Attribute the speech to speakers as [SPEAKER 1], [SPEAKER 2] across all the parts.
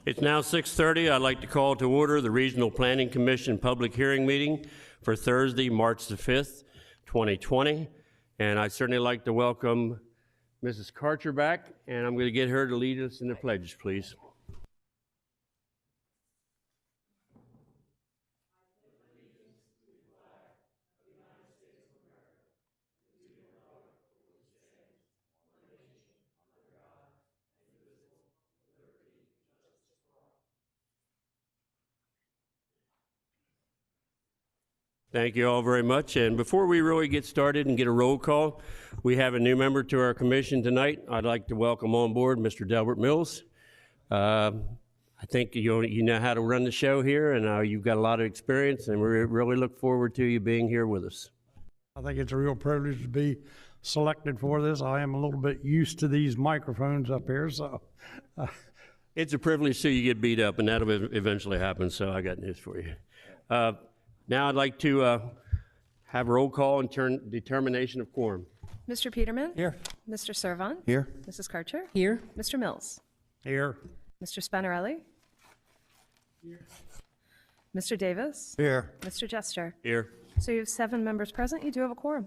[SPEAKER 1] It's now 6:30. I'd like to call to order the Regional Planning Commission public hearing meeting for Thursday, March the 5th, 2020. And I'd certainly like to welcome Mrs. Karcher back, and I'm going to get her to lead us in the pledges, please. Thank you all very much. And before we really get started and get a roll call, we have a new member to our commission tonight. I'd like to welcome on board Mr. Delbert Mills. I think you know how to run the show here, and you've got a lot of experience, and we really look forward to you being here with us.
[SPEAKER 2] I think it's a real privilege to be selected for this. I am a little bit used to these microphones up here, so.
[SPEAKER 1] It's a privilege till you get beat up, and that'll eventually happen, so I got news for you. Now I'd like to have a roll call and determination of quorum.
[SPEAKER 3] Mr. Peterman?
[SPEAKER 2] Here.
[SPEAKER 3] Mr. Servon?
[SPEAKER 4] Here.
[SPEAKER 3] Mrs. Karcher?
[SPEAKER 4] Here.
[SPEAKER 3] Mr. Mills?
[SPEAKER 2] Here.
[SPEAKER 3] Mr. Spinarelli? Here. Mr. Davis?
[SPEAKER 4] Here.
[SPEAKER 3] Mr. Jester?
[SPEAKER 1] Here.
[SPEAKER 3] So you have 7 members present. You do have a quorum.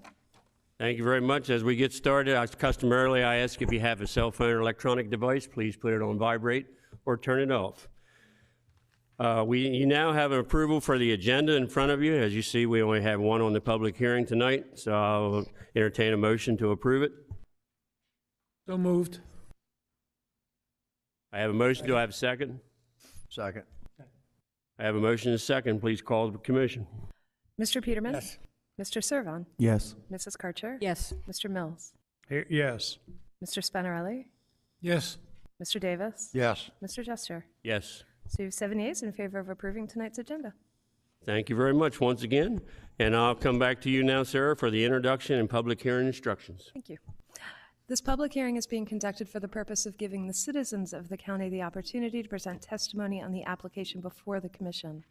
[SPEAKER 1] Thank you very much. As we get started, customarily I ask if you have a cell phone or electronic device, please put it on vibrate or turn it off. You now have an approval for the agenda in front of you. As you see, we only have one on the public hearing tonight, so I'll entertain a motion to approve it.
[SPEAKER 4] So moved.
[SPEAKER 1] I have a motion. Do I have a second?
[SPEAKER 4] Second.
[SPEAKER 1] I have a motion and a second. Please call the commission.
[SPEAKER 3] Mr. Peterman?
[SPEAKER 4] Yes.
[SPEAKER 3] Mr. Servon?
[SPEAKER 4] Yes.
[SPEAKER 3] Mrs. Karcher?
[SPEAKER 4] Yes.
[SPEAKER 3] Mr. Mills?
[SPEAKER 2] Here. Yes.
[SPEAKER 3] Mr. Spinarelli?
[SPEAKER 4] Yes.
[SPEAKER 3] Mr. Davis?
[SPEAKER 4] Yes.
[SPEAKER 3] Mr. Jester?
[SPEAKER 1] Yes.
[SPEAKER 3] So you have 7 yeas in favor of approving tonight's agenda.
[SPEAKER 1] Thank you very much once again. And I'll come back to you now, Sarah, for the introduction and public hearing instructions.
[SPEAKER 3] Thank you. This public hearing is being conducted for the purpose of giving the citizens of the county the opportunity to present testimony on the application before the commission.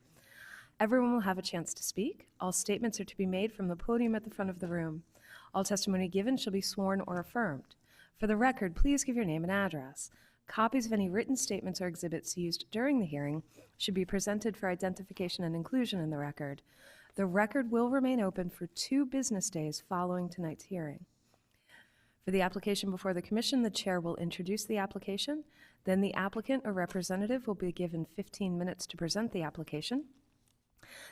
[SPEAKER 3] Everyone will have a chance to speak. All statements are to be made from the podium at the front of the room. All testimony given shall be sworn or affirmed. For the record, please give your name and address. Copies of any written statements or exhibits used during the hearing should be presented for identification and inclusion in the record. The record will remain open for 2 business days following tonight's hearing. For the application before the commission, the chair will introduce the application. Then the applicant or representative will be given 15 minutes to present the application.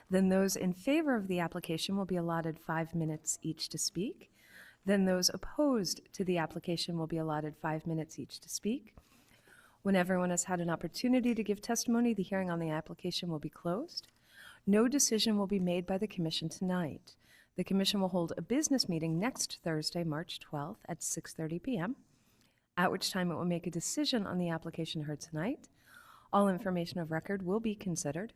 [SPEAKER 3] Then those in favor of the application will be allotted 5 minutes each to speak. Then those opposed to the application will be allotted 5 minutes each to speak. When everyone has had an opportunity to give testimony, the hearing on the application will be closed. No decision will be made by the commission tonight. The commission will hold a business meeting next Thursday, March 12th at 6:30 p.m., at which time it will make a decision on the application heard tonight. All information of record will be considered,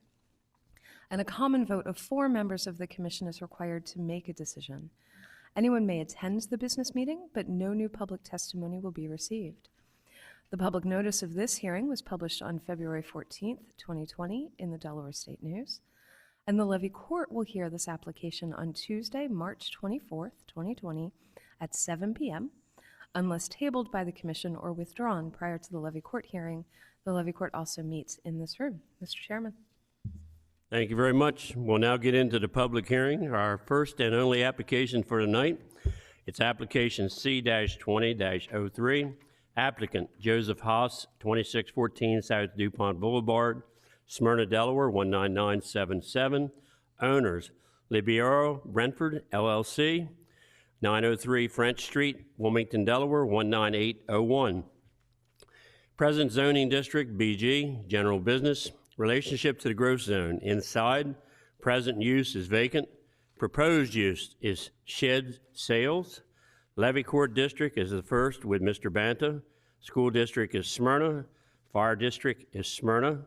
[SPEAKER 3] and a common vote of 4 members of the commission is required to make a decision. Anyone may attend the business meeting, but no new public testimony will be received. The public notice of this hearing was published on February 14th, 2020 in the Delaware State News, and the levy court will hear this application on Tuesday, March 24th, 2020 at 7 p.m. Unless tabled by the commission or withdrawn prior to the levy court hearing, the levy court also meets in this room. Mr. Chairman.
[SPEAKER 1] Thank you very much. We'll now get into the public hearing, our first and only application for tonight. It's application C-20-03. Applicant Joseph Haas, 2614 South DuPont Boulevard, Smyrna, Delaware, 19977. Owners, Libiero Brentford, LLC, 903 French Street, Wilmington, Delaware, 19801. Present zoning district, BG, general business. Relationship to the growth zone, inside. Present use is vacant. Proposed use is shed sales. Levy court district is the first with Mr. Banta. School district is Smyrna. Fire district is Smyrna.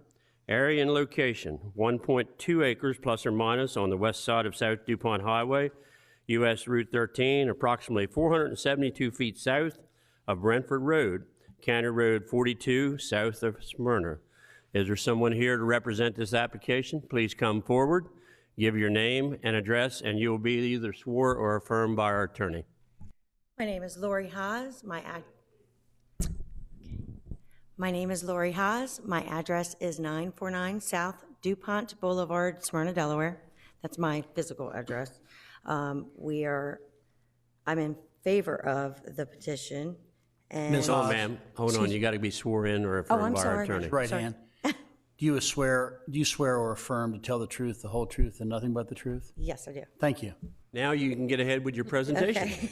[SPEAKER 1] Area and location, 1.2 acres plus or minus on the west side of South DuPont Highway, US Route 13, approximately 472 feet south of Brentford Road, County Road 42, south of Smyrna. Is there someone here to represent this application? Please come forward, give your name and address, and you will be either sworn or affirmed by our attorney.
[SPEAKER 5] My name is Lori Haas. My name is Lori Haas. My address is 949 South DuPont Boulevard, Smyrna, Delaware. That's my physical address. I'm in favor of the petition. And
[SPEAKER 4] Ms.
[SPEAKER 1] Oh, ma'am, hold on, you got to be sworn in or affirmed
[SPEAKER 5] I'm
[SPEAKER 1] by our
[SPEAKER 5] sorry.
[SPEAKER 1] attorney.
[SPEAKER 4] Right hand. Do you swear or affirm to tell the truth, the whole truth, and nothing but the truth?
[SPEAKER 5] Yes, I do.
[SPEAKER 4] Thank you.
[SPEAKER 1] Now you can get ahead with your presentation.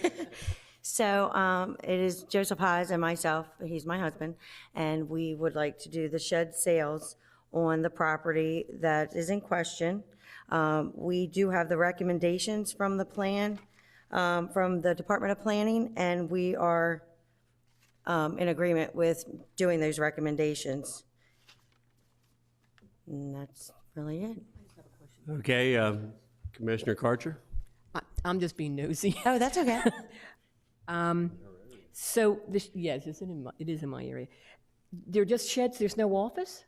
[SPEAKER 5] So it is Joseph Haas and myself, he's my husband, and we would like to do the shed sales on the property that is in question. We do have the recommendations from the plan, from the Department of Planning, and we are in agreement with doing those recommendations. And that's really it.
[SPEAKER 1] Okay, Commissioner Karcher?
[SPEAKER 6] I'm just being nosy.
[SPEAKER 5] Oh, that's okay.
[SPEAKER 6] So, yes, it is in my area. They're just sheds, there's no office?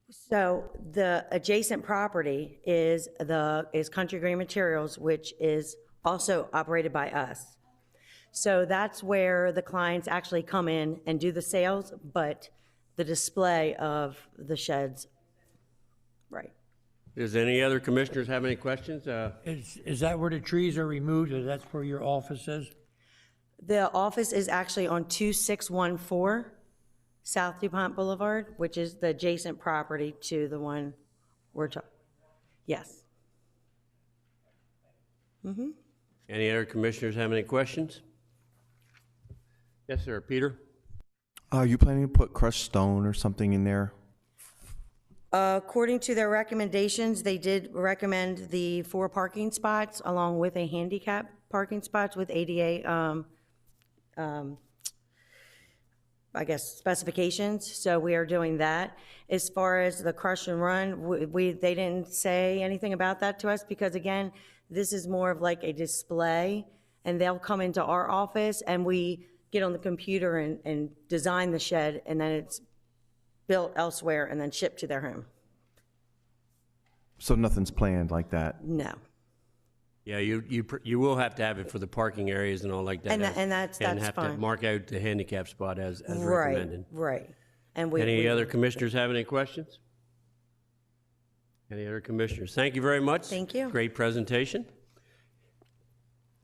[SPEAKER 5] So the adjacent property is Country Green Materials, which is also operated by us. So that's where the clients actually come in and do the sales, but the display of the sheds, right.
[SPEAKER 1] Does any other commissioners have any questions?
[SPEAKER 7] Is that where the trees are removed, or that's where your office is?
[SPEAKER 5] The office is actually on 2614 South DuPont Boulevard, which is the adjacent property to the one we're talking. Yes.
[SPEAKER 1] Any other commissioners have any questions? Yes, sir. Peter?
[SPEAKER 8] Are you planning to put crushed stone or something in there?
[SPEAKER 5] According to their recommendations, they did recommend the 4 parking spots along with a handicap parking spots with ADA, I guess, specifications. So we are doing that. As far as the crush and run, they didn't say anything about that to us because, again, this is more of like a display, and they'll come into our office and we get on the computer and design the shed, and then it's built elsewhere and then shipped to their home.
[SPEAKER 8] So nothing's planned like that?
[SPEAKER 5] No.
[SPEAKER 1] Yeah, you will have to have it for the parking areas and all like that.
[SPEAKER 5] And that's
[SPEAKER 1] And have to
[SPEAKER 5] fine.
[SPEAKER 1] mark out the handicap spot as
[SPEAKER 5] Right,
[SPEAKER 1] recommended.
[SPEAKER 5] right. And
[SPEAKER 1] Any other commissioners have any questions? Any other commissioners? Thank you very much.
[SPEAKER 5] Thank you.
[SPEAKER 1] Great presentation.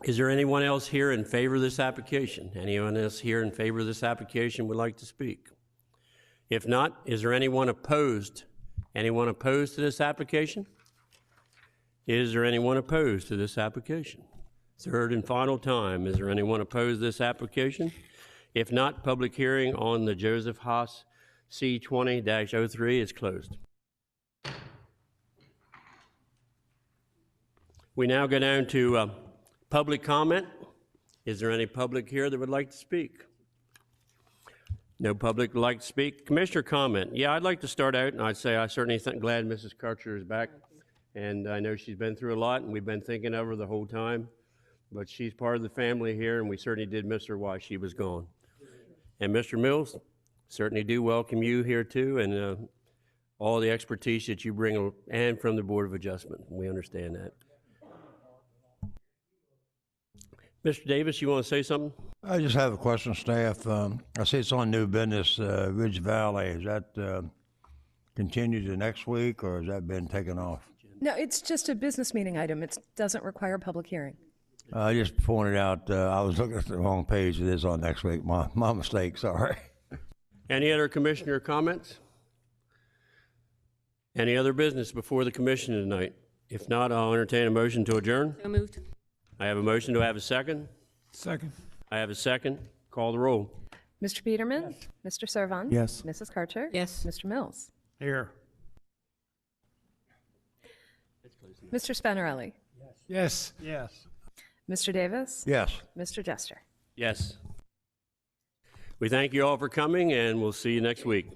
[SPEAKER 1] Is there anyone else here in favor of this application? Anyone else here in favor of this application would like to speak? If not, is there anyone opposed? Anyone opposed to this application? Is there anyone opposed to this application? Third and final time, is there anyone opposed to this application? If not, public hearing on the Joseph Haas C20-03 is closed. We now go down to public comment. Is there any public here that would like to speak? No public would like to speak. Commissioner comment. Yeah, I'd like to start out, and I'd say I certainly glad Mrs. Karcher is back. And I know she's been through a lot, and we've been thinking of her the whole time. But she's part of the family here, and we certainly did miss her while she was gone. And Mr. Mills, certainly do welcome you here too, and all the expertise that you bring, and from the Board of Adjustment. We understand that. Mr. Davis, you want to say something?
[SPEAKER 7] I just have a question, staff. I see it's on new business, Ridge Valley. Is that continued to next week, or has that been taken off?
[SPEAKER 3] No, it's just a business meeting item. It doesn't require a public hearing.
[SPEAKER 7] I just pointed out, I was looking at the wrong page. It is on next week. My mistake, sorry.
[SPEAKER 1] Any other commissioner comments? Any other business before the commission tonight? If not, I'll entertain a motion to adjourn.
[SPEAKER 6] So moved.
[SPEAKER 1] I have a motion. Do I have a second?
[SPEAKER 4] Second.
[SPEAKER 1] I have a second. Call the roll.
[SPEAKER 3] Mr. Peterman? Mr. Servon?
[SPEAKER 8] Yes.
[SPEAKER 3] Mrs. Karcher?
[SPEAKER 6] Yes.
[SPEAKER 3] Mr. Mills?
[SPEAKER 2] Here.
[SPEAKER 3] Mr. Spanarelli?
[SPEAKER 4] Yes.
[SPEAKER 2] Yes.
[SPEAKER 3] Mr. Davis?
[SPEAKER 7] Yes.
[SPEAKER 3] Mr. Jester?
[SPEAKER 1] Yes. We thank you all for coming, and we'll see you next week.